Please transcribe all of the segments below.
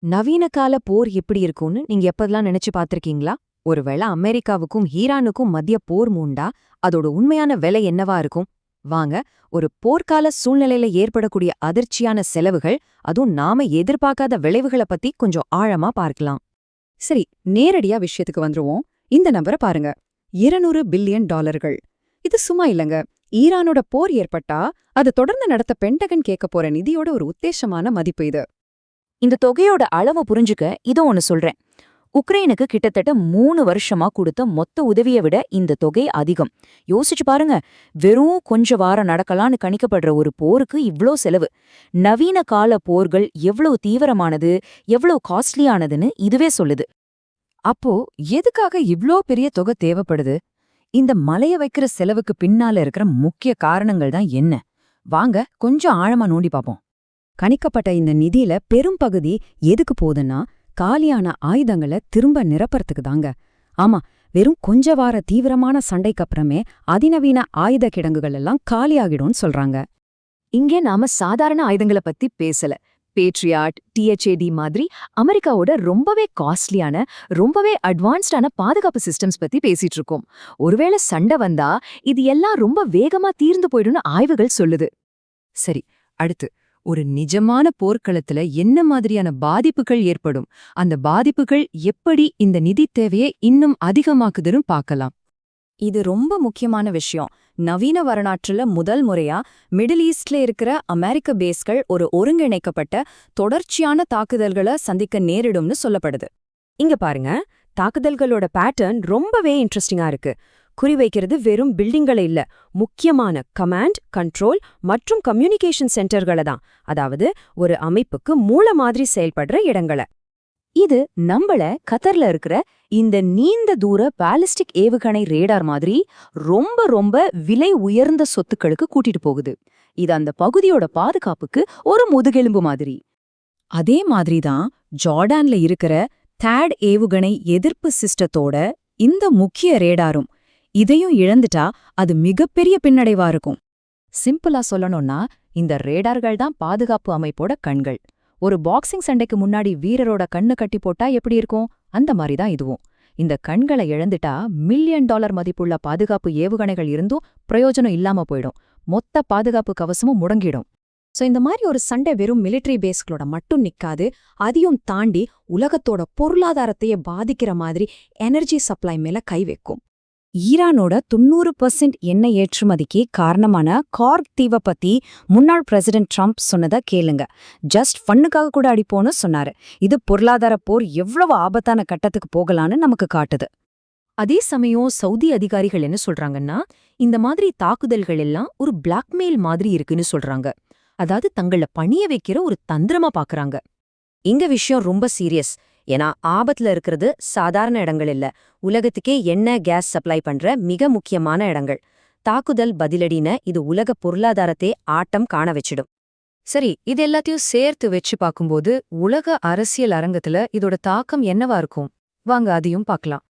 நவீன கால போர் எப்படி இருக்கும்னு நீங்க எப்பதெல்லாம் நினைச்சு பார்த்திருக்கீங்களா? ஒருவேளை அமெரிக்காவுக்கும் ஈரானுக்கும் மத்திய போர் மூண்டா அதோட உண்மையான விலை என்னவா இருக்கும்? வாங்க, ஒரு போர்க்கால சூழ்நிலையில ஏற்படக்கூடிய அதிர்ச்சியான செலவுகள், அதுவும் நாம எதிர்பார்க்காத விளைவுகளை பத்தி கொஞ்சம் ஆழமா பார்க்கலாம். சரி, நேரடியா விஷயத்துக்கு வந்துருவோம். இந்த நம்பரை பாருங்க, 200 பில்லியன் டாலர்கள். இது சும்மா இல்லங்க. ஈரானோட போர் ஏற்பட்டா அது தொடர்ந்து நடத்த பென்டகன் கேட்க போற நிதியோட ஒரு உத்தேசமான மதிப்பு இது. இந்த தொகையோட அளவு புரிஞ்சுக்க இதோ ஒன்னு சொல்றேன். உக்ரைனுக்கு கிட்டத்தட்ட 3 வருஷமா கொடுத்த மொத்த உதவியை விட இந்த தொகை அதிகம். யோசிச்சு பாருங்க, வெறும் கொஞ்ச வாரம் நடக்கலான்னு கணிக்கப்படுற ஒரு போருக்கு இவ்ளோ செலவு. நவீன கால போர்கள் எவ்வளவு தீவிரமானது, எவ்வளவு காஸ்ட்லியானதுன்னு இதுவே சொல்லுது. அப்போ எதுக்காக இவ்ளோ பெரிய தொகை தேவைப்படுது? இந்த மலைய வைக்கிற செலவுக்கு பின்னால இருக்கிற முக்கிய காரணங்கள் தான் என்ன? வாங்க கொஞ்சம் ஆழமா நோண்டி பாப்போம். கணிக்கப்பட்ட இந்த நிதியில பெரும் பகுதி எதுக்கு போகுதுன்னா, காலியான ஆயுதங்களை திரும்ப நிரப்பறதுக்கு தாங்க. ஆமா, வெறும் கொஞ்ச வார தீவிரமான சண்டைக்கு அப்புறமே அதிநவீன ஆயுத கிடங்குகள் எல்லாம் காலியாகிடும்னு சொல்றாங்க. இங்கே நாம சாதாரண ஆயுதங்களை பத்தி பேசல. பேட்ரியாட், THAD மாதிரி அமெரிக்காவோட ரொம்பவே காஸ்ட்லியான, ரொம்பவே அட்வான்ஸ்டான பாதுகாப்பு சிஸ்டம்ஸ் பத்தி பேசிட்டு இருக்கோம். ஒருவேளை சண்டை வந்தா இது எல்லாம் ரொம்ப வேகமா தீர்ந்து போயிடும்னு ஆய்வுகள் சொல்லுது. சரி, அடுத்து ஒரு நிஜமான போர்க்களத்துல என்ன மாதிரியான பாதிப்புகள் ஏற்படும், அந்த பாதிப்புகள் எப்படி இந்த நிதி தேவையை இன்னும் அதிகமாக்குதுன்னு பார்க்கலாம். இது ரொம்ப முக்கியமான விஷயம். நவீன வரலாற்றுல முதல் முறையா மிடில் ஈஸ்ட்ல இருக்கிற அமெரிக்க பேஸ்கள் ஒரு ஒருங்கிணைக்கப்பட்ட தொடர்ச்சியான தாக்குதல்களை சந்திக்க நேரிடும்னு சொல்லப்படுது. இங்க பாருங்க, தாக்குதல்களோட பேட்டர்ன் ரொம்பவே இன்ட்ரெஸ்டிங்கா இருக்கு. குறிவைக்கிறது வெறும் பில்டிங்களை இல்ல, முக்கியமான கமாண்ட், கண்ட்ரோல் மற்றும் கம்யூனிகேஷன் சென்டர்களை தான். அதாவது ஒரு அமைப்புக்கு மூல மாதிரி செயல்படுற இடங்களை. இது நம்மள கத்தர்ல இருக்கிற இந்த நீண்ட தூர பாலிஸ்டிக் ஏவுகணை ரேடார் மாதிரி ரொம்ப ரொம்ப விலை உயர்ந்த சொத்துக்களுக்கு கூட்டிட்டு போகுது. இது அந்த பகுதியோட பாதுகாப்புக்கு ஒரு முதுகெலும்பு மாதிரி. அதே மாதிரிதான் ஜார்டான்ல இருக்கிற தேட் ஏவுகணை எதிர்ப்பு சிஸ்டத்தோட இந்த முக்கிய ரேடாரும். இதையும் இழந்துட்டா அது மிகப்பெரிய பின்னடைவா இருக்கும். சிம்பிளா சொல்லணும்னா, இந்த ரேடார்கள் தான் பாதுகாப்பு அமைப்போட கண்கள். ஒரு பாக்ஸிங் சண்டைக்கு முன்னாடி வீரரோட கண்ணு கட்டி போட்டா எப்படி இருக்கும், அந்த மாதிரி தான் இதுவும். இந்த கண்களை இழந்துட்டா $1 மில்லியன் மதிப்புள்ள பாதுகாப்பு ஏவுகணைகள் இருந்தும் பிரயோஜனம் இல்லாம போயிடும். மொத்த பாதுகாப்பு கவசமும் முடங்கிடும். சோ இந்த மாதிரி ஒரு சண்டை வெறும் மிலிட்டரி பேஸ்களோட மட்டும் நிக்காது, அதையும் தாண்டி உலகத்தோட பொருளாதாரத்தையே பாதிக்கிற மாதிரி எனர்ஜி சப்ளை மேல கை வைக்கும். ஈரானோட 90% எண்ணெய் ஏற்றுமதிக்கு காரணமான கார்க் தீவை பத்தி முன்னாள் பிரசிடென்ட் ட்ரம்ப் சொன்னதை கேளுங்க. ஜஸ்ட் ஃபன்னுக்காக கூட அடிப்போன்னு சொன்னாரு. இது பொருளாதார போர் எவ்வளவு ஆபத்தான கட்டத்துக்கு போகலான்னு நமக்கு காட்டுது. அதே சமயம் சவுதி அதிகாரிகள் என்ன சொல்றாங்கன்னா, இந்த மாதிரி தாக்குதல்கள் எல்லாம் ஒரு பிளாக்மெயில் மாதிரி இருக்குன்னு சொல்றாங்க. அதாவது தங்கள பணிய வைக்கிற ஒரு தந்திரமா பாக்குறாங்க. இங்க விஷயம் ரொம்ப சீரியஸ். ஏன்னா ஆபத்துல இருக்கிறது சாதாரண இடங்கள் இல்ல, உலகத்துக்கே எண்ணெய் கேஸ் சப்ளை பண்ற மிக முக்கியமான இடங்கள். தாக்குதல் பதிலடின இது உலக பொருளாதாரத்தை ஆட்டம் காண வச்சிடும். சரி, இது எல்லாத்தையும் சேர்த்து வச்சு பார்க்கும்போது உலக அரசியல் அரங்கத்துல இதோட தாக்கம் என்னவா இருக்கும்? வாங்க அதையும் பார்க்கலாம்.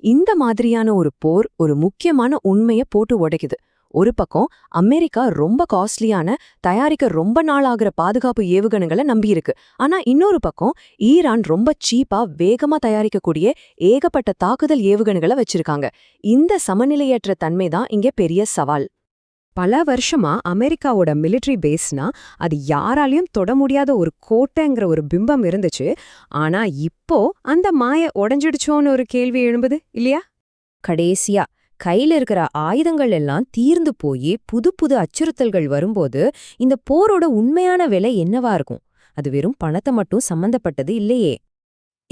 இந்த மாதிரியான ஒரு போர் ஒரு முக்கியமான உண்மையை போட்டு உடைக்குது. ஒரு பக்கம் அமெரிக்கா ரொம்ப காஸ்ட்லியான, தயாரிக்க ரொம்ப நாள் ஆகிற பாதுகாப்பு ஏவுகணைகளை நம்பியிருக்கு. ஆனா இன்னொரு பக்கம் ஈரான் ரொம்ப சீப்பா வேகமா தயாரிக்கக்கூடிய ஏகப்பட்ட தாக்குதல் ஏவுகணைகளை வச்சிருக்காங்க. இந்த சமநிலையற்ற தன்மை தான் இங்க பெரிய சவால். பல வருஷமா அமெரிக்காவோட மிலிட்டரி பேஸ்னா அது யாராலையும் தொட முடியாத ஒரு கோட்டைங்கிற ஒரு பிம்பம் இருந்துச்சு. ஆனா இப்போ அந்த மாய உடைஞ்சிடுச்சோன்னு ஒரு கேள்வி எழும்புது இல்லையா? கடைசியா கையில இருக்கிற ஆயுதங்கள் எல்லாம் தீர்ந்து போய் புது புது அச்சுறுத்தல்கள் வரும்போது இந்த போரோட உண்மையான விலை என்னவா இருக்கும்? அது வெறும் பணத்தை மட்டும் சம்பந்தப்பட்டது இல்லையே.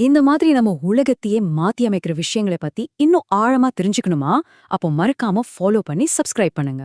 இந்த மாதிரி நம்ம உலகத்தையே மாத்தி அமைக்கிற விஷயங்களை பத்தி இன்னும் ஆழமா தெரிஞ்சுக்கணுமா? அப்போ மறக்காம ஃபாலோ பண்ணி சப்ஸ்கிரைப் பண்ணுங்க.